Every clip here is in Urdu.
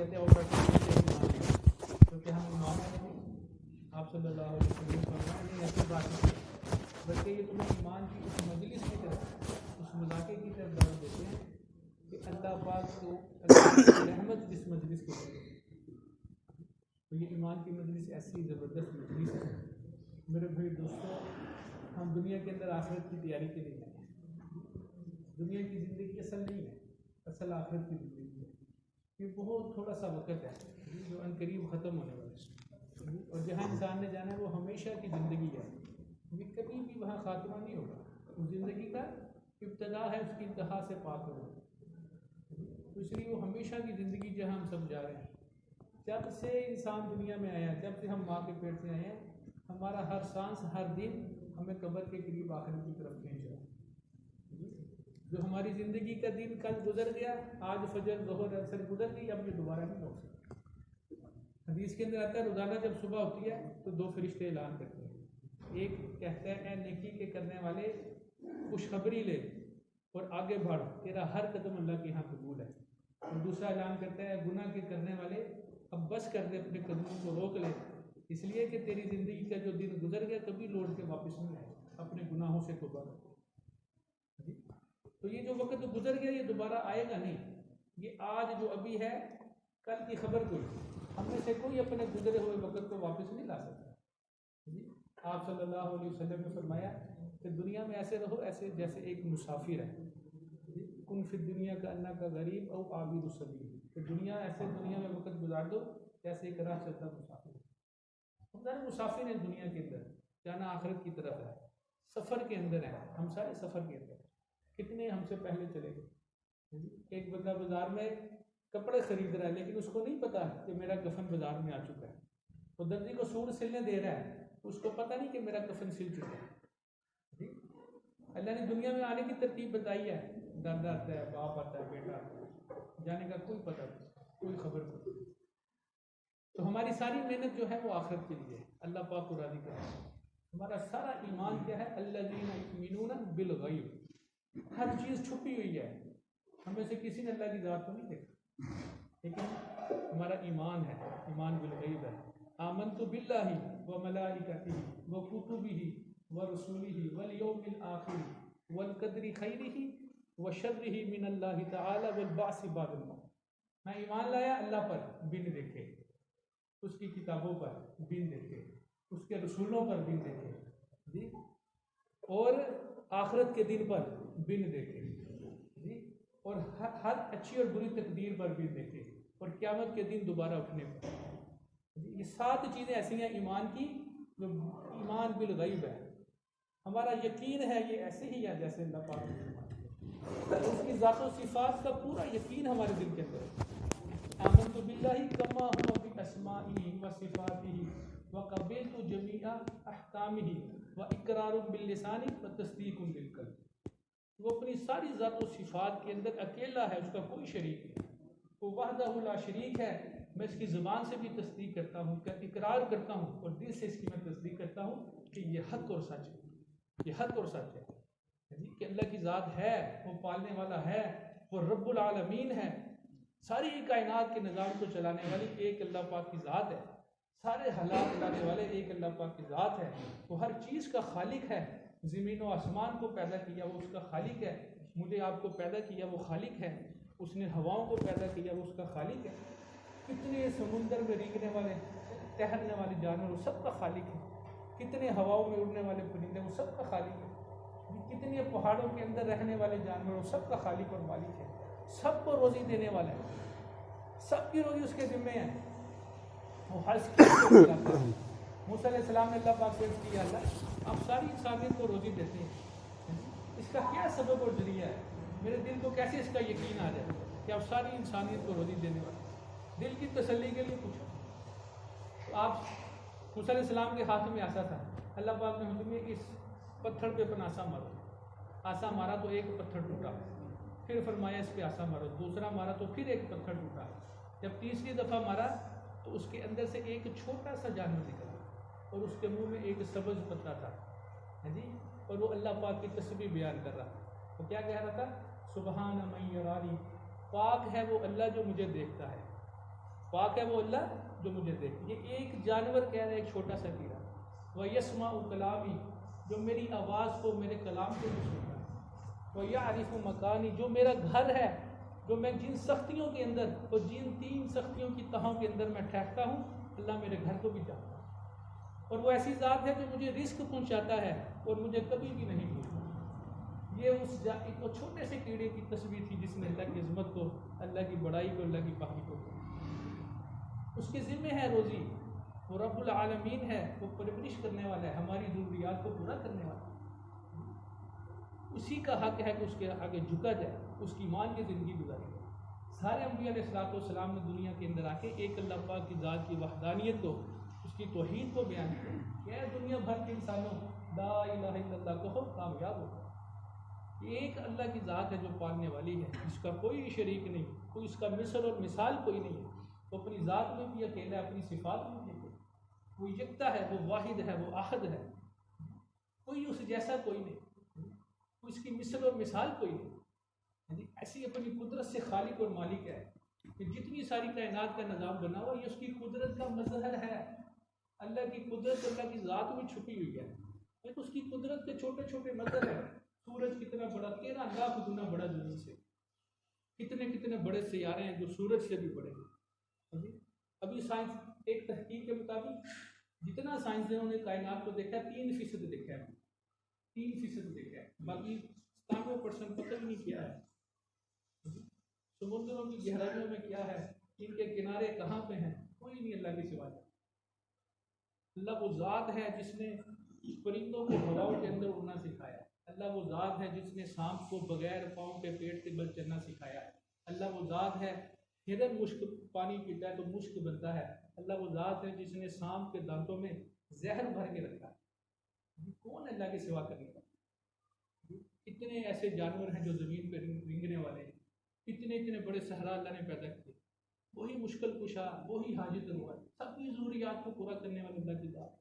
کہتے ہیں آٹومیٹکلی کیونکہ ہم ایمان نہیں. آپ صلی اللہ علیہ وسلم فرمایا نہیں ایسی بات نہیں، بلکہ یہ تمہیں ایمان کی اس مجلس کی طرف، اس مذاکرے کی طرف دعوت دیتے ہیں کہ اللہ پاک کو اللہ کی رحمت جس مجلس کی طرف. تو یہ ایمان کی مجلس ایسی زبردست مجلس ہے میرے بھائی دوستوں. ہم دنیا کے اندر آخرت کی تیاری کے لیے ہیں. دنیا کی زندگی اصل نہیں ہے، اصل آخرت کی زندگی ہے. یہ بہت تھوڑا سا وقت ہے جو ان قریب ختم ہونے والا ہے، اور جہاں انسان نے جانا ہے وہ ہمیشہ کی زندگی ہے. یہ کبھی بھی وہاں خاتمہ نہیں ہوگا. اس زندگی کا ابتدا ہے، اس کی انتہا سے پاک ہوگا. تو اس لیے وہ ہمیشہ کی زندگی جہاں ہم سب جا رہے ہیں. جب سے انسان دنیا میں آیا، جب سے ہم ماں کے پیٹ سے آئے ہیں، ہمارا ہر سانس ہر دن ہمیں قبر کے قریب آخرت کی طرف کھینچ رہا ہے. جو ہماری زندگی کا دن کل گزر گیا، آج فجر ظہر عصر گزر گئی، اب یہ دوبارہ نہیں ہو سکتا. حدیث کے اندر آتا ہے روزانہ جب صبح ہوتی ہے تو دو فرشتے اعلان کرتے ہیں. ایک کہتا ہے اے نیکی کے کرنے والے خوشخبری لے اور آگے بڑھ، تیرا ہر قدم اللہ کے یہاں قبول ہے. اور دوسرا اعلان کرتا ہے گناہ کے کرنے والے اب بس کر دے، اپنے قدموں کو روک لے، اس لیے کہ تیری زندگی کا جو دن گزر گیا کبھی لوٹ کے واپس نہیں آئے. اپنے گناہوں سے توبہ کر. تو یہ جو وقت گزر گیا یہ دوبارہ آئے گا نہیں. یہ آج جو ابھی ہے کل کی خبر کوئی. ہم میں سے کوئی اپنے گزرے ہوئے وقت کو واپس نہیں لا سکتا. آپ صلی اللہ علیہ وسلم نے فرمایا کہ دنیا میں ایسے رہو ایسے جیسے ایک مسافر ہے. کن فی دنیا کا اللہ کا غریب او عابر السبیل. کہ دنیا ایسے دنیا میں وقت گزار دو جیسے ایک راہ چلتا مسافر. ہم مسافر ہیں دنیا کے اندر، جانا آخرت کی طرف ہے. سفر کے اندر ہے، ہم سارے سفر کے اندر. کتنے ہم سے پہلے چلے گئے. ایک بندہ بازار میں کپڑے خرید رہا ہے لیکن اس کو نہیں پتا کہ میرا کفن بازار میں آ چکا ہے. وہ درزی کو سوٹ سلنے دے رہا ہے، اس کو پتا نہیں کہ میرا کفن سل چکا ہے. اللہ نے دنیا میں آنے کی ترتیب بتائی ہے. دادا آتا ہے، باپ آتا ہے، بیٹا آتا ہے. جانے کا کوئی پتہ نہیں، کوئی خبر نہیں. تو ہماری ساری محنت جو ہے وہ آخرت کے لیے ہے، اللہ پاک کو راضی کرنا. ہمارا سارا ایمان کیا ہے؟ الذین یؤمنون بالغیب. ہر چیز چھپی ہوئی ہے. ہمیں سے کسی نے اللہ کی ذات کو نہیں دیکھا، لیکن ہمارا ایمان ہے، ایمان بالغیب ہے. آمنت باللہ وملائکتہ وکتبہ ورسلہ والیوم الآخر والقدر خیرہ وشرہ من اللہ تعالی والبعث بعد الموت. میں ایمان لایا اللہ پر بن دیکھے، اس کی کتابوں پر بن دیکھے، اس کے رسولوں پر بن دیکھے جی، اور آخرت کے دن پر بن دیکھے جی، اور ہر اچھی اور بری تقدیر پر بن دیکھے، اور قیامت کے دن دوبارہ اٹھنے پر. یہ 7 چیزیں ایسی ہیں ایمان کی جو ایمان بالغیب ہے. ہمارا یقین ہے یہ ایسے ہی ہے جیسے اللہ پاک نے فرمایا. اس کی ذات و صفات کا پورا یقین ہمارے دل کے اندر ہے. آمنت باللہ کما ہوا باسمائہ وصفاتہ وقبلت جمیع احکامہ واقرار باللسان وتصدیق بالقلب. وہ اپنی ساری ذات و صفات کے اندر اکیلا ہے، اس کا کوئی شریک نہیں. وہ وحدہ لا شریک ہے. میں اس کی زبان سے بھی تصدیق کرتا ہوں، اقرار کرتا ہوں، اور دل سے اس کی میں تصدیق کرتا ہوں کہ یہ حق اور سچ ہے. یہ حق اور سچ ہے کہ اللہ کی ذات ہے، وہ پالنے والا ہے، وہ رب العالمین ہے. ساری کائنات کے نظام کو چلانے والی ایک اللہ پاک کی ذات ہے. سارے حالات لانے والے ایک اللہ پاک کی ذات ہے. وہ ہر چیز کا خالق ہے. زمین و آسمان کو پیدا کیا وہ اس کا خالق ہے. مجھے آپ کو پیدا کیا وہ خالق ہے. اس نے ہواؤں کو پیدا کیا وہ اس کا خالق ہے. کتنے سمندر میں رینگنے والے تیرنے والے جانور وہ سب کا خالق ہے. کتنے ہواؤں میں اڑنے والے پرندے وہ سب کا خالق ہے. کتنے پہاڑوں کے اندر رہنے والے جانور وہ سب کا خالق اور مالک ہے. سب کو روزی دینے والا ہے. سب کی روزی اس کے ذمے ہے. وہ ہر موسیٰ علیہ السلام نے اللہ پاک سے کیا اللہ آپ ساری انسانیت کو روزی دیتے ہیں، اس کا کیا سبب اور ذریعہ ہے؟ میرے دل کو کیسے اس کا یقین آ جائے کہ آپ ساری انسانیت کو روزی دینے والے. دل کی تسلی کے لیے پوچھا. تو آپ موسیٰ علیہ السلام کے ہاتھ میں آسا تھا. اللہ پاک نے حکم دیا کہ اس پتھر پہ اپنا آسا مارو. آسا مارا تو ایک پتھر ٹوٹا. پھر فرمایا اس پہ آسا مارو. دوسرا مارا تو پھر ایک پتھر ٹوٹا. جب تیسری دفعہ مارا تو اس کے اندر سے ایک چھوٹا سا جانور نکلا اور اس کے منہ میں ایک سبز پتا تھا جی، اور وہ اللہ پاک کی تسبیح بیان کر رہا. وہ کیا کہہ رہا تھا؟ سبحان من یرانی، پاک ہے وہ اللہ جو مجھے دیکھتا ہے. پاک ہے وہ اللہ جو مجھے دیکھ. یہ ایک جانور کہہ رہا ہے، ایک چھوٹا سا کیڑا، وَيَسْمَعُ كَلَامِي، جو میری آواز کو، میرے کلام کو بھی سنتا ہے، وَيَعْرِفُ مَكَانِي، جو میرا گھر ہے، جو میں جن سختیوں کے اندر اور جن 3 سختیوں کی تہوں کے اندر میں ٹھہرتا ہوں، اللہ میرے گھر کو بھی جانتا ہے. اور وہ ایسی ذات ہے جو مجھے رزق پہنچاتا ہے اور مجھے کبھی بھی نہیں بھولتا. یہ اس ایک وہ چھوٹے سے کیڑے کی تصویر تھی جس نے اللہ کی عظمت کو، اللہ کی بڑائی کو، اللہ کی پاکی کو. اس کے ذمہ ہے روزی، وہ رب العالمین ہے، وہ پرورش کرنے والا ہے، ہماری ضروریات کو پورا کرنے والا ہے. اسی کا حق ہے کہ اس کے آگے جھکا جائے، اس کی مان کی زندگی گزاری جائے. سارے انبیاء علیہ الصلوۃ والسلام نے دنیا کے اندر آ کے ایک اللہ پاک کی ذات کی وحدانیت کو، اس کی توحید کو بیان کیا کہ اے دنیا بھر کے انسانوں لا الہ الا اللہ کہو، کامیاب ہو. یہ ایک اللہ کی ذات ہے جو پالنے والی ہے، جس کا کوئی شریک نہیں، کوئی اس کا مثل اور مثال کوئی نہیں ہے. وہ اپنی ذات میں بھی اکیلا ہے، اپنی صفات میں بھی اکیلا. وہ یکتا ہے، وہ واحد ہے، وہ احد ہے، کوئی اس جیسا کوئی نہیں، کوئی اس کی مثل اور مثال کوئی نہیں. ایسی اپنی قدرت سے خالق اور مالک ہے کہ جتنی ساری کائنات کا نظام بنا ہوا یہ اس کی قدرت کا مظہر ہے. اللہ کی قدرت اللہ کی ذات میں چھپی ہوئی ہے. ایک اس کی قدرت کے چھوٹے چھوٹے مظہر ہیں. سورج کتنا بڑا، 13 لاکھ گنا بڑا زمین سے. کتنے کتنے بڑے سیارے ہیں جو سورج سے بھی بڑے ہیں. ابھی سائنس ایک تحقیق کے مطابق جتنا سائنسدانوں نے کائنات کو دیکھا 3% دیکھا ہے، 3% دیکھا ہے، باقی 97% پتہ ہی نہیں کیا ہے. سمندروں کی گہرائیوں میں کیا ہے، ان کے کنارے کہاں پہ ہیں، کوئی نہیں اللہ کے سوا. اللہ وہ ذات ہے جس نے پرندوں کو ہواؤں کے اندر اڑنا سکھایا. اللہ وہ ذات ہے جس نے سانپ کو بغیر پاؤں کے پیٹ کے بل چلنا سکھایا. اللہ وہ ذات ہے، ہرن مشک پانی پیتا ہے تو مشک بنتا ہے. اللہ وہ ذات ہے جس نے سانپ کے دانتوں میں زہر بھر کے رکھا ہے. کون اللہ کے سوا کرنے والا؟ اتنے ایسے جانور ہیں جو زمین پہ رینگنے والے ہیں. اتنے بڑے صحرا اللہ نے پیدا کیے. وہی مشکل کشا، وہی حاجت روا، سب کی ضروریات کو پورا کرنے والے اللہ کی ذات.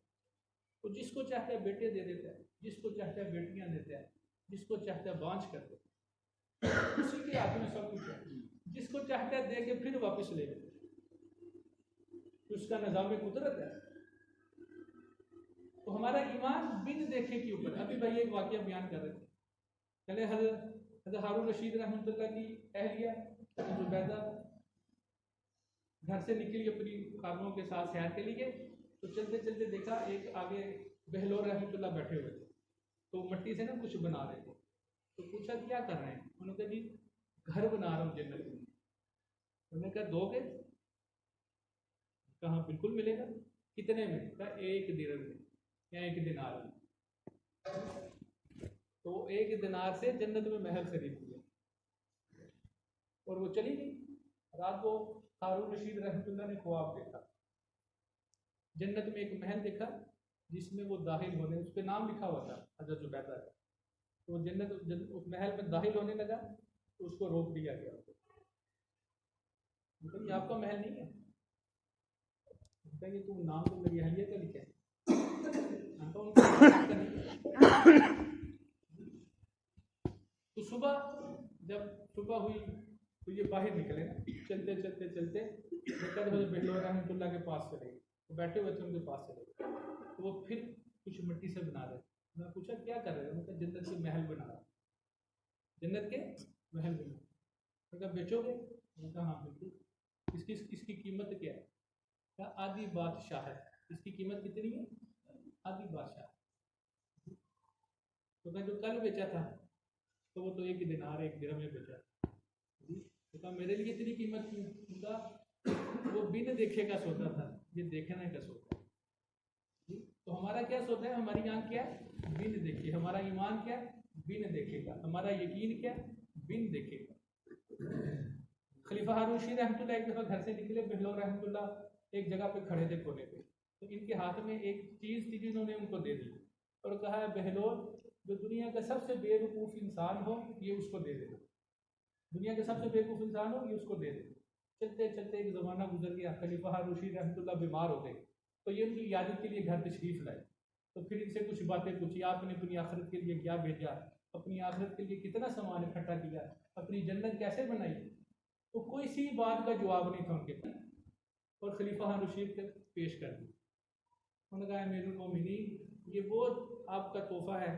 تو جس کو چاہتا ہے بیٹے دے دیتا ہے، جس کو چاہتا ہے بیٹیاں دیتا ہے، جس کو چاہتا ہے بانجھ کر دیتا ہے. اسی کے ہاتھ میں سب کچھ ہے. جس کو چاہتا ہے دے کے پھر واپس لے لیتا ہے. اس کا نظام قدرت ہے. تو ہمارا ایمان بن دیکھے کے اوپر. ابھی بھائی ایک واقعہ بیان کر رہے تھے. پہلے حضرت ہارون رشید رحمۃ اللہ کی اہلیہ زبیدہ گھر سے نکلی اپنی خادموں کے ساتھ سیر کے لیے. تو چلتے چلتے دیکھا ایک آگے بہلور رحمۃ اللہ بیٹھے ہوئے تھے. تو مٹی سے نا کچھ بنا رہے تھے. تو پوچھا کیا کر رہے ہیں؟ انہوں نے کہا جی گھر بنا رہا ہوں جنت میں. انہوں نے کہا دو گے؟ کہاں بالکل ملے گا. کتنے میں؟ کہا 1 درہم میں یا 1 دینار میں. تو 1 دینار سے جنت میں محل خرید لیا اور وہ چلی گئی. رات کو ہارون رشید رحمۃ اللہ نے خواب دیکھا. جنت میں ایک محل دیکھا جس میں وہ داخل ہونے، اس پہ نام لکھا ہوا تھا حضرت زبیدہ کا. تو جنت اس محل میں داخل ہونے لگا تو اس کو روک دیا گیا. یہ آپ کا محل نہیں ہے. یہ تو نام تو میری اہلیہ کا لکھا ہے. تو صبح جب صبح ہوئی تو یہ باہر نکلے نا، چلتے چلتے چلتے حضرت بہلور رحمۃ اللہ کے پاس چلے گئے. وہ بیٹھے ہوئے تھے ان کے پاس چلے گئے. تو وہ پھر کچھ مٹی سے بنا رہے. میں نے پوچھا کیا کر رہے ہیں؟ کہا جنت کے محل بنا رہا. جنت کے محل بنا. میں کہا بیچو گے؟ میں کہا ہاں بالکل. اس کی قیمت کیا ہے؟ کہا آدھی بادشاہ ہے. اس کی قیمت کتنی ہے؟ آدھی بادشاہ. تو میں جو کل بیچا تھا تو وہ تو 1 دینار 1 درہم میں بیچا. تو کہا میرے لیے اتنی قیمت کیوں؟ کہا وہ بن دیکھے کا سودا تھا، یہ دیکھنے کا سودا. تو ہمارا کیا سودا ہے؟ ہماری آنکھ کیا ہے؟ بن دیکھے. ہمارا ایمان کیا ہے؟ بن دیکھے گا. ہمارا یقین کیا ہے؟ بن دیکھے گا. خلیفہ ہارون رشید رحمۃ اللہ ایک دفعہ گھر سے نکلے. بہلور رحمۃ اللہ ایک جگہ پہ کھڑے تھے کونے پہ. تو ان کے ہاتھ میں ایک چیز تھی جنہوں نے ان کو دے دی اور کہا ہے بہلور جو دنیا کا سب سے بے وقوف انسان ہو یہ اس کو دے دے. دنیا کے سب سے بے وقوف انسان ہو یہ اس کو دے دے. چلتے چلتے ایک زمانہ گزر گیا. خلیفہ ہارون رشید رحمۃ اللہ بیمار ہو گئے. تو یہ ان کی عیادت کے لیے گھر تشریف لائے. تو پھر ان سے کچھ باتیں پوچھی. آپ نے اپنی آخرت کے لیے کیا بھیجا؟ اپنی آخرت کے لیے کتنا سامان اکٹھا کیا؟ اپنی جنت کیسے بنائی؟ تو کوئی سی بات کا جواب نہیں تھا ان کے پاس. اور خلیفہ ہارون رشید تک پیش کر دی. انہوں نے کہا امیر المومنین یہ وہ آپ کا تحفہ ہے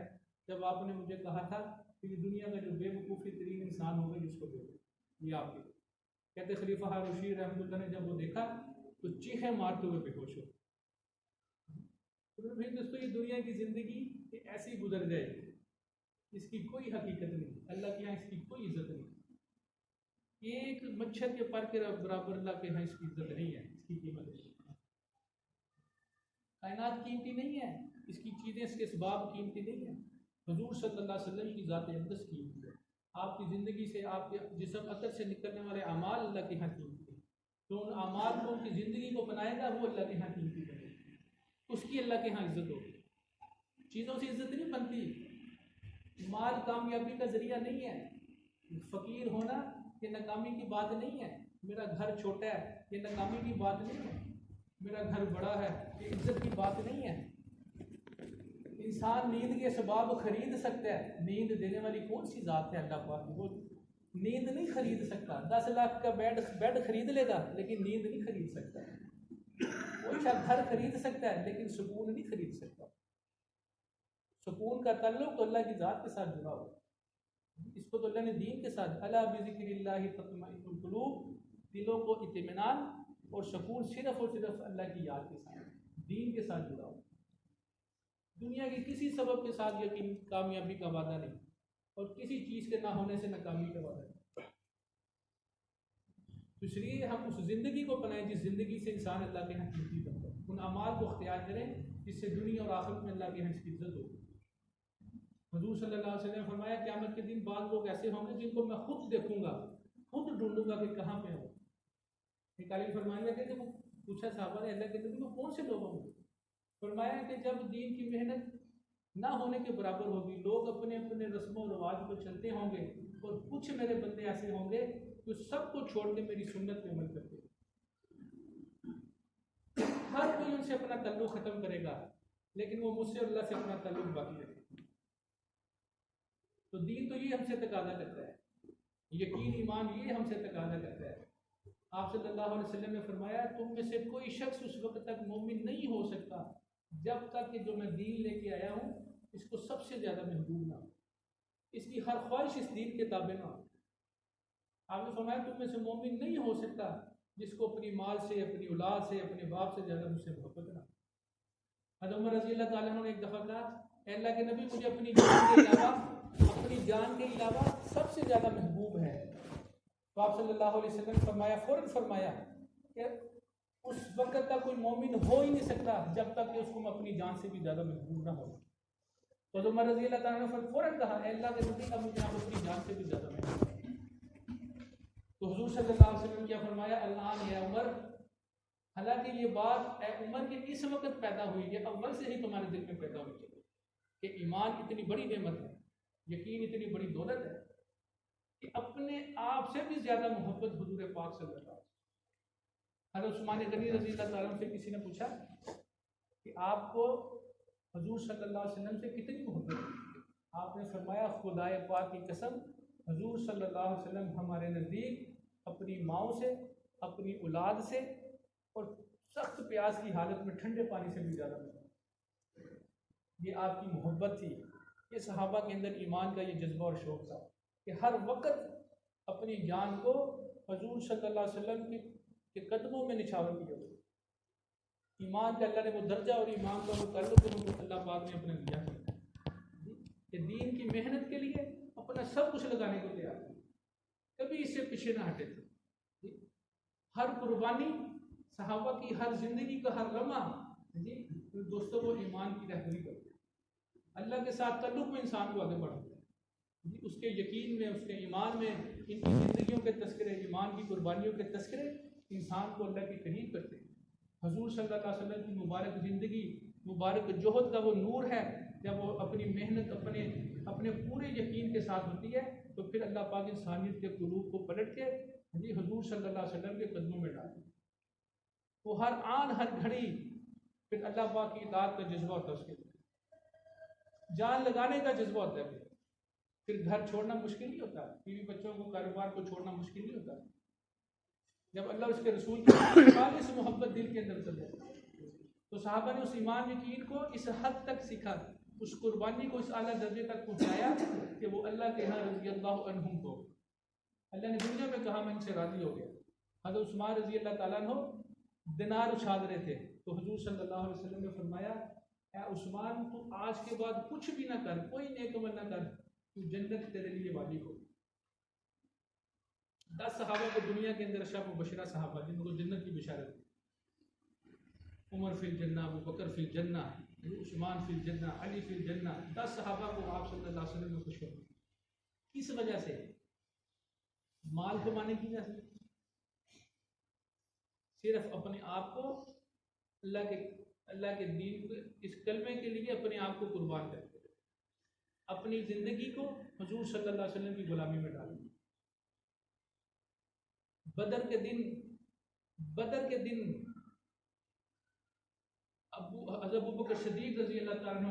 جب آپ نے مجھے کہا تھا کہ یہ دنیا کا جو بے وقوفی ترین انسان ہوگا جس کو دے دو, یہ آپ کے. کہتے خلیفہ ہارون رشید رحمۃ اللہ نے جب وہ دیکھا تو چیخیں مارتے ہوئے بے ہوش ہو. دوستوں یہ دنیا کی زندگی ایسی گزر جائے گی, اس کی کوئی حقیقت نہیں, اللہ کے یہاں اس کی کوئی عزت نہیں. ایک مچھر کے پر کے برابر اللہ کے یہاں اس کی عزت نہیں ہے, اس کی قیمت نہیں. کائنات قیمتی نہیں ہے, اس کی چیزیں اس کے اسباب قیمتی نہیں ہیں. حضور صلی اللہ علیہ وسلم کی ذات اقدس قیمتی ہے. آپ کی زندگی سے, آپ کے جسم عطر سے نکلنے والے اعمال اللہ کے یہاں قیمتی ہیں. تو ان اعمال کو, ان کی زندگی کو بنائے گا وہ اللہ کے یہاں قیمتی بنے گا, اس کی اللہ کے یہاں عزت ہوگی. چیزوں سے عزت نہیں بنتی. مال کامیابی کا ذریعہ نہیں ہے. فقیر ہونا یہ ناکامی کی بات نہیں ہے. میرا گھر چھوٹا ہے یہ ناکامی کی بات نہیں ہے. میرا گھر بڑا ہے یہ عزت کی بات نہیں ہے. انسان نیند کے اسباب خرید سکتا ہے, نیند دینے والی کون سی ذات ہے اللہ پاک. وہ نیند نہیں خرید سکتا. 10 لاکھ کا بیڈ خرید لے گا لیکن نیند نہیں خرید سکتا. کوئی شخص گھر خرید سکتا ہے لیکن سکون نہیں خرید سکتا. سکون کا تعلق تو اللہ کی ذات کے ساتھ جڑا ہوا. اس کو تو اللہ نے دین کے ساتھ, الا بذکر اللہ تطمئن القلوب, دلوں کو اطمینان اور سکون صرف اور صرف اللہ کی یاد کے ساتھ, دین کے ساتھ جڑا ہوا. دنیا کے کسی سبب کے ساتھ یقین کامیابی کا وعدہ نہیں, اور کسی چیز کے نہ ہونے سے ناکامی کا وعدہ نہیں. تو اس لیے ہم اس زندگی کو بنائیں جس زندگی سے انسان اللہ کے یہاں قیمتی بنتا ہے. ان اعمال کو اختیار کریں جس سے دنیا اور آخرت میں اللہ کے یہاں اس کی عزت ہوگی. حضور صلی اللہ علیہ وسلم نے فرمایا قیامت کے دن بعض لوگ ایسے ہوں گے جن کو میں خود دیکھوں گا, خود ڈھونڈوں گا کہ کہاں پہ ہو. ایک عالم فرمانے لگے کہ وہ پوچھا صحابہ نے اللہ کے نبی کو کون سے لوگ ہوں گے. فرمایا کہ جب دین کی محنت نہ ہونے کے برابر ہوگی, لوگ اپنے اپنے رسم و رواج پر چلتے ہوں گے, اور کچھ میرے بندے ایسے ہوں گے جو سب کو چھوڑ کے میری سنت پہ عمل کرتے. ہر کوئی ان سے اپنا تعلق ختم کرے گا لیکن وہ مجھ سے اللہ سے اپنا تعلق باقی رکھے گا. تو دین تو یہ ہم سے تقاضا کرتا ہے, یقین ایمان یہ ہم سے تقاضا کرتا ہے. آپ صلی اللہ علیہ وسلم نے فرمایا تم میں سے کوئی شخص اس وقت تک مومن نہیں ہو سکتا جب تک کہ جو میں دین لے کے آیا ہوں اس کو سب سے زیادہ محبوب نہ ہو, اس کی ہر خواہش اس دین کے تابع نہ ہو. آپ نے فرمایا تم میں سے مومن نہیں ہو سکتا جس کو اپنی مال سے, اپنی اولاد سے, اپنے باپ سے زیادہ مجھ سے محبت نہ ہو. حضرت عمر رضی اللہ تعالیٰ عنہ نے ایک دفعہ کہا اے اللہ کے نبی مجھے اپنی جان کے علاوہ سب سے زیادہ محبوب ہے. تو آپ صلی اللہ علیہ وسلم فرمایا, فوراً فرمایا کہ اس وقت تک کوئی مومن ہو ہی نہیں سکتا جب تک کہ اس کو اپنی جان سے بھی زیادہ محبوب نہ ہو. تو عمر رضی اللہ تعالیٰ نے فوراً کہا اے اللہ کے نبی کا مجھے آپ اپنی جان سے بھی زیادہ محبوب ہے. تو حضور صلی اللہ علیہ وسلم کیا فرمایا الان یا عمر, حالانکہ یہ بات اے عمر کے اس وقت پیدا ہوئی ہے, اول سے ہی تمہارے دل میں پیدا ہوئی ہے کہ ایمان اتنی بڑی نعمت ہے, یقین اتنی بڑی دولت ہے کہ اپنے آپ سے بھی زیادہ محبت حضور پاک صلی اللہ علیہ وسلم. حضرت عثمان غنی رضی اللہ تعالیٰ عنہ سے کسی نے پوچھا کہ آپ کو حضور صلی اللہ علیہ وسلم سے کتنی محبت ہے. آپ نے فرمایا خدائے پاک کی قسم حضور صلی اللہ علیہ وسلم ہمارے نزدیک اپنی ماؤں سے, اپنی اولاد سے اور سخت پیاس کی حالت میں ٹھنڈے پانی سے بھی زیادہ محبت. یہ آپ کی محبت تھی. یہ صحابہ کے اندر ایمان کا یہ جذبہ اور شوق تھا کہ ہر وقت اپنی جان کو حضور صلی اللہ علیہ وسلم کے قدموں میں نچھاور کیا. ایمان کا اللہ نے وہ درجہ اور ایمان کا وہ تعلق اللہ پاک نے اپنے دیا کہ دین کی محنت کے لیے اپنا سب کچھ لگانے کو تیار تھے, کبھی اس سے پیچھے نہ ہٹے تھے. ہر قربانی صحابہ کی, ہر زندگی کا ہر لمحہ دوستوں وہ ایمان کی رہبری کرتے. اللہ کے ساتھ تعلق میں انسان کو آگے بڑھاتا ہے. اس کے یقین میں, اس کے ایمان میں, ان کی زندگیوں کے تذکرے, ایمان کی قربانیوں کے تذکرے انسان کو اللہ کے قریب کرتے ہیں. حضور صلی اللہ علیہ وسلم کی مبارک زندگی, مبارک جوہد کا وہ نور ہے, جب وہ اپنی محنت اپنے پورے یقین کے ساتھ ہوتی ہے تو پھر اللہ پاک انسانیت کے قلوب کو پلٹ کے حضور صلی اللہ علیہ وسلم کے قدموں میں ڈالتے ہیں. وہ ہر آن ہر گھڑی پھر اللہ پاک کی اطاعت کا جذبہ ہوتا ہے, اس کے جان لگانے کا جذبہ ہوتا ہے. پھر گھر چھوڑنا مشکل نہیں ہوتا, بیوی بچوں کو, کاروبار کو چھوڑنا مشکل نہیں ہوتا. جب اللہ اس کے رسول کی خالص محبت دل کے اندر چل جائے تو صحابہ نے اس ایمان یقین کو اس حد تک سیکھا، اس قربانی کو اس اعلیٰ درجے تک پہنچایا کہ وہ اللہ کے ہاں رضی اللہ عنہم کو اللہ نے دنیا میں کہا میں ان سے راضی ہو گیا۔ حضرت عثمان رضی اللہ تعالیٰ عنہ دینار اچھال رہے تھے تو حضور صلی اللہ علیہ وسلم نے فرمایا اے عثمان تو آج کے بعد کچھ بھی نہ کر، کوئی نیک عمل نہ کر، تو جنت تیرے لیے واجب ہو۔ 10 صحابہ کو دنیا کے اندر اشرف مبشرہ صحابہ جن کو جنت کی بشارت دی، عمر فی الجنہ، ابو بکر فی الجنہ، عثمان فی الجنہ، علی فی الجنہ، 10 صحابہ کو آپ صلی اللہ علیہ وسلم نے خوشخبری دی۔ کس وجہ سے؟ مال کمانے کی وجہ سے؟ صرف اپنے آپ کو اللہ کے دین کو، اس کلمے کے لیے اپنے آپ کو قربان کرتے، اپنی زندگی کو حضور صلی اللہ علیہ وسلم کی غلامی میں ڈالیں۔ بدر کے دن حضرت ابو بکر صدیق رضی اللہ تعالیٰ عنہ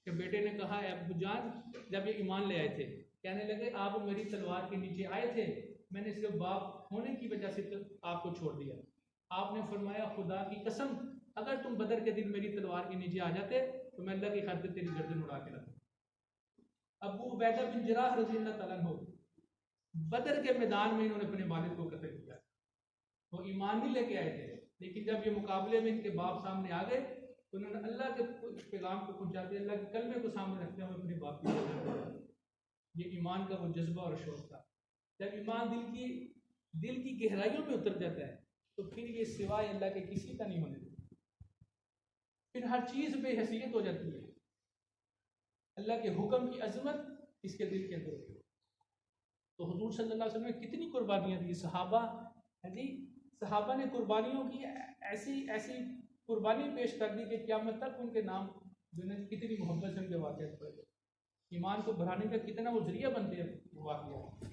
کے بیٹے نے کہا اے ابو جان، جب یہ ایمان لے آئے تھے کہنے لگے آپ میری تلوار کے نیچے آئے تھے، میں نے اس کے باپ ہونے کی وجہ سے آپ کو چھوڑ دیا۔ آپ نے فرمایا خدا کی قسم اگر تم بدر کے دن میری تلوار کے نیچے آ جاتے تو میں اللہ کی خاطر تیری گردن اڑا کے رکھتا۔ ابو عبیدہ بن جراح رضی اللہ تعالیٰ عنہ بدر کے میدان میں انہوں نے اپنے والد کو قتل کیا۔ وہ ایمان نہیں لے کے آئے تھے، لیکن جب یہ مقابلے میں ان کے باپ سامنے آ گئے تو انہوں نے اللہ کے پیغام کو پہنچاتے، اللہ کے کلمے کو سامنے رکھتے ہوئے اپنے باپ کی قدر کیا۔ یہ ایمان کا وہ جذبہ اور شوق تھا۔ جب ایمان دل کی گہرائیوں میں اتر جاتا ہے تو پھر یہ سوائے اللہ کے کسی کا نہیں ہونے دیتا، پھر ہر چیز بے حیثیت ہو جاتی ہے۔ اللہ کے حکم کی عظمت اس کے دل کے اندر ہوتی ہے۔ تو حضور صلی اللہ علیہ وسلم نے کتنی قربانیاں دی، صحابہ نے قربانیوں کی ایسی قربانی پیش کر دی کہ قیامت تک ان کے نام کتنی محبت سے ان کے واقعات پڑے، ایمان کو بڑھانے کا کتنا وہ ذریعہ بنتے ہیں وہ واقعات۔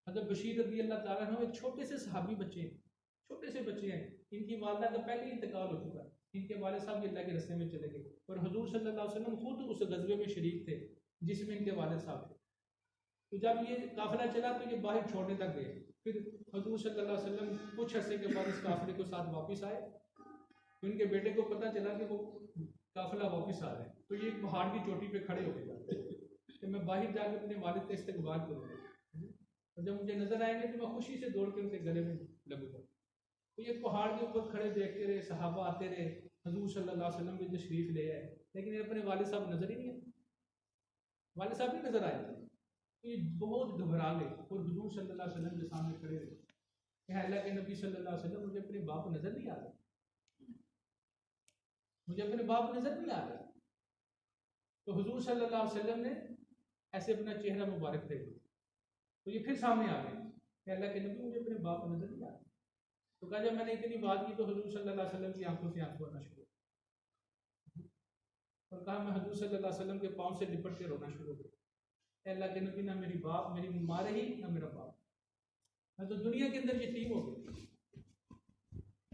حضرت بشیر رضی اللہ تعالیٰ عنہ ایک چھوٹے سے صحابی بچے ہیں، ان کی والدہ کا پہلے ہی انتقال ہو چکا، ان کے والد صاحب بھی اللہ کے راستے میں چلے گئے اور حضور صلی اللہ علیہ وسلم خود اس غزوے میں شریک تھے جس میں ان کے والد صاحب تھے۔ تو جب یہ قافلہ چلا تو یہ باہر چھوڑنے تک گئے، پھر حضور صلی اللہ علیہ وسلم کچھ عرصے کے بعد اس قافلے کو ساتھ واپس آئے، تو ان کے بیٹے کو پتہ چلا کہ وہ قافلہ واپس آ رہے ہیں، تو یہ ایک پہاڑ کی چوٹی پہ کھڑے ہو گئے کہ میں باہر جا کے اپنے والد کا استقبال کروں گا، اور جب مجھے نظر آئیں گے تو میں خوشی سے دوڑ کے ان کے گلے میں لگوں گا۔ تو یہ پہاڑ کے اوپر کھڑے دیکھتے رہے، صحابہ آتے رہے، حضور صلی اللہ علیہ وسلم بھی تشریف لے آئے، لیکن اپنے والد صاحب نظر ہی نہیں آئے، والد صاحب نہیں نظر آئے، تو یہ بہت گھبرا گئے اور حضور صلی اللہ علیہ وسلم کے سامنے کھڑے رہے کہ اللہ کے نبی صلی اللہ علیہ وسلم مجھے اپنے باپ نظر نہیں آ رہے، مجھے اپنے باپ نظر نہیں آ رہے۔ تو حضور صلی اللہ علیہ وسلم نے ایسے اپنا چہرہ مبارک دیکھا تو یہ پھر سامنے آ گئے کہ اللہ کے نبی مجھے اپنے باپ نظر نہیں آ رہے۔ تو کہا جب میں نے اتنی بات کی تو حضور صلی اللہ علیہ وسلم کی آنکھوں سے آنسو آنا شروع اور کہا میں حضور صلی اللہ علیہ وسلم کے پاؤں سے لپٹ کے رونا شروع ہو گیا، اللہ کے نبی نہ میری ماں رہی نہ میرا باپ، میں تو دنیا کے اندر یتیم ہو گئی۔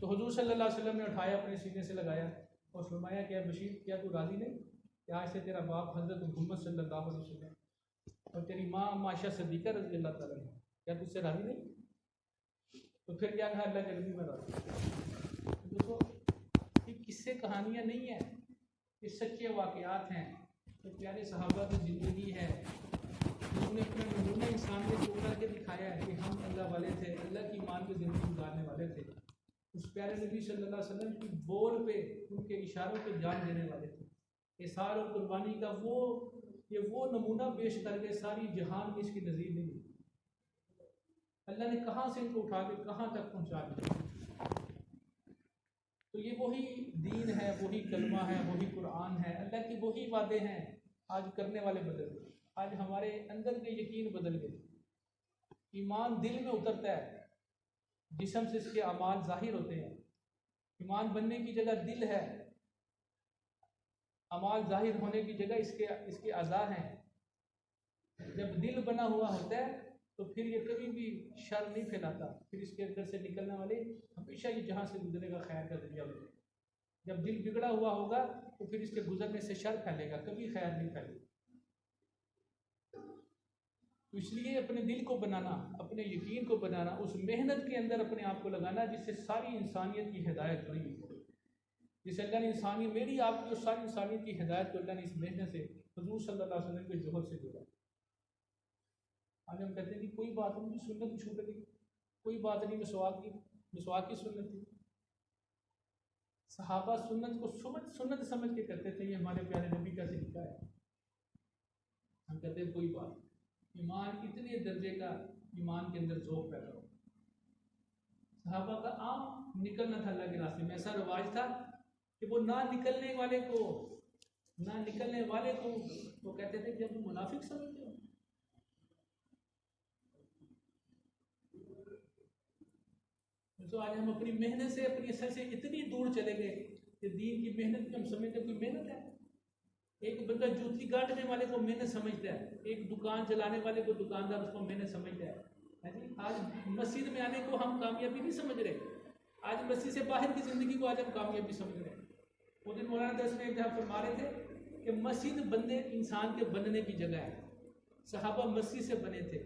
تو حضور صلی اللہ علیہ وسلم نے اٹھایا، اپنے سینے سے لگایا اور فرمایا کہ بشیر کیا تو راضی نہیں کہ آج سے تیرا باپ حضرت محمد صلی اللہ علیہ وسلم اور تیری ماں عائشہ صدیقہ رضی اللہ تعالیٰ عنہ کیا تجھ سے راضی نہیں؟ تو پھر کیا کہا اللہ کے نبی میں راضی۔ دیکھو یہ قصے کہانیاں نہیں ہیں، یہ سچے واقعات ہیں، یہ پیارے صحابہ کی زندگی ہے، انہوں نے اپنے نمونہ انسان کو جو کر کے دکھایا ہے کہ ہم اللہ والے تھے، اللہ کی مان کی زندگی گزارنے والے تھے۔ اس پیارے نبی صلی اللہ علیہ وسلم کی بول پہ، ان کے اشاروں پہ جان دینے والے تھے۔ احسان اور قربانی کا وہ نمونہ پیش کر کے ساری جہان میں اس کی نظیر نہیں ہوئی۔ اللہ نے کہاں سے ان کو اٹھا کے کہاں تک پہنچا دیا۔ تو یہ وہی دین ہے، وہی کلمہ ہے، وہی قرآن ہے، اللہ کی وہی وعدے ہیں۔ آج کرنے والے بدل گئے، آج ہمارے اندر کے یقین بدل گئے۔ ایمان دل میں اترتا ہے، جسم سے اس کے اعمال ظاہر ہوتے ہیں۔ ایمان بننے کی جگہ دل ہے، اعمال ظاہر ہونے کی جگہ اس کے اعضاء ہیں۔ جب دل بنا ہوا ہوتا ہے تو پھر یہ کبھی بھی شر نہیں پھیلاتا، پھر اس کے اندر سے نکلنے والے ہمیشہ یہ جہاں سے گزرے گا خیر کا ذریعہ بنے گا۔ جب دل بگڑا ہوا ہوگا تو پھر اس کے گزرنے سے شر پھیلے گا، کبھی خیر نہیں پھیلے گا۔ تو اس لیے اپنے دل کو بنانا، اپنے یقین کو بنانا، اس محنت کے اندر اپنے آپ کو لگانا جس سے ساری انسانیت کی ہدایت ہوئی ہے، جس اللہ نے انسانی میری آپ کی اور ساری انسانیت کی ہدایت کو اللہ نے اس محنت سے حضور صلی اللہ علیہ وسلم کے جوہر سے جوڑا۔ آج ہم کہتے ہیں کہ کوئی بات نہیں، سنت چھوٹ گئی، کوئی بات نہیں، مسواک کی سنت تھی۔ صحابہ سنت کو سنت سمجھ کے کرتے تھے، یہ ہمارے پیارے نبی کا طریقہ ہے۔ ہم کہتے ہیں کوئی بات، ایمان اتنے درجے کا ایمان کے اندر ذوق پیدا ہو۔ صحابہ کا عام نکلنا تھا اللہ کے راستے میں، ایسا رواج تھا کہ وہ نہ نکلنے والے کو وہ کہتے تھے کہ تم منافق سمجھتے ہو۔ تو آج ہم اپنی محنت سے، اپنی اثر سے اتنی دور چلے گئے کہ دین کی محنت بھی ہم سمجھتے کوئی محنت ہے۔ ایک بندہ جوتی کاٹنے والے کو محنت سمجھتا ہے، ایک دکان چلانے والے کو دکاندار اس کو محنت سمجھتا ہے۔ آج مسجد میں آنے کو ہم کامیابی نہیں سمجھ رہے، آج مسجد سے باہر کی زندگی کو آج ہم کامیابی سمجھ رہے ہیں۔ وہ دن مولانا درس میں جہاں فرما رہے تھے کہ مسجد بندے انسان کے بننے کی جگہ ہے، صحابہ مسجد سے بنے تھے۔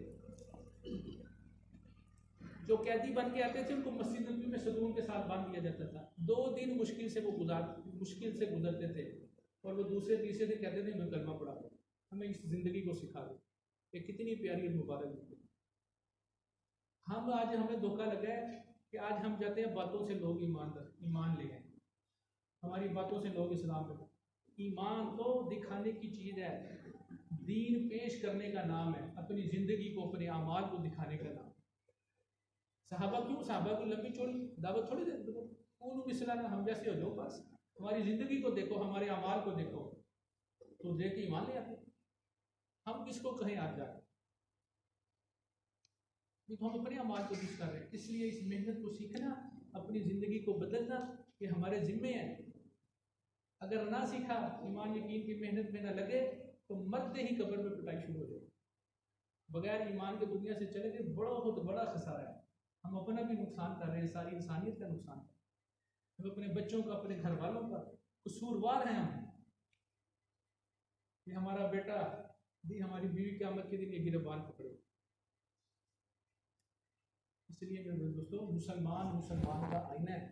جو قیدی بن کے آتے تھے ان کو مسجد نبوی میں ستون کے ساتھ باندھ دیا جاتا تھا، 2 دن مشکل سے گزرتے تھے، اور وہ دوسرے تیسرے دن کہتے تھے میں کلمہ پڑھا دوں، ہمیں اس زندگی کو سکھا دو۔ یہ کتنی پیاری اور مبارک زندگی۔ آج ہمیں دھوکہ لگا ہے کہ آج ہم جاتے ہیں باتوں سے لوگ ایمان لے آئیں، ہماری باتوں سے لوگ اسلام لے۔ ایمان تو دکھانے کی چیز ہے، دین پیش کرنے کا نام ہے، اپنی زندگی کو، اپنے اعمال کو دکھانے کا نام۔ صحابہ کی لمبی چوڑی دعوت تھوڑی دے دو، ہم جیسے ہو جاؤ، بس ہماری زندگی کو دیکھو، ہمارے اعمال کو دیکھو، تو دیکھ کے ایمان لے آتے۔ ہم کس کو کہیں آج جا کے، تو ہم اپنے اعمال کو کس کر رہے ہیں۔ اس لیے اس محنت کو سیکھنا، اپنی زندگی کو بدلنا، یہ ہمارے ذمے ہے۔ اگر نہ سیکھا، ایمان یقین کی محنت میں نہ لگے، تو مرتے ہی قبر میں پٹائی شروع ہو جائے۔ بغیر ایمان کے دنیا سے چلے گئے، بہت بڑا خسارہ ہے۔ ہم اپنا بھی نقصان کر رہے ہیں، ساری انسانیت کا نقصان کر رہے ہیں، ہم اپنے بچوں کا، اپنے گھر والوں کا قصوروار ہیں ہم، کہ ہمارا بیٹا بھی، ہماری بیوی قیامت کے دن یہ گربان پکڑے۔ اس لیے میرے دوستوں، مسلمان کا آئینہ ہے۔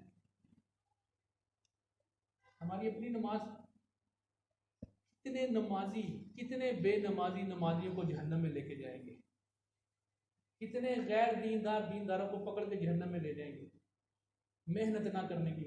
ہماری اپنی نماز، کتنے بے نمازی نمازیوں کو جہنم میں لے کے جائیں گے، کتنے غیر دینداروں کو پکڑ کے جہنم میں لے جائیں گے، محنت نہ کرنے کی وجہ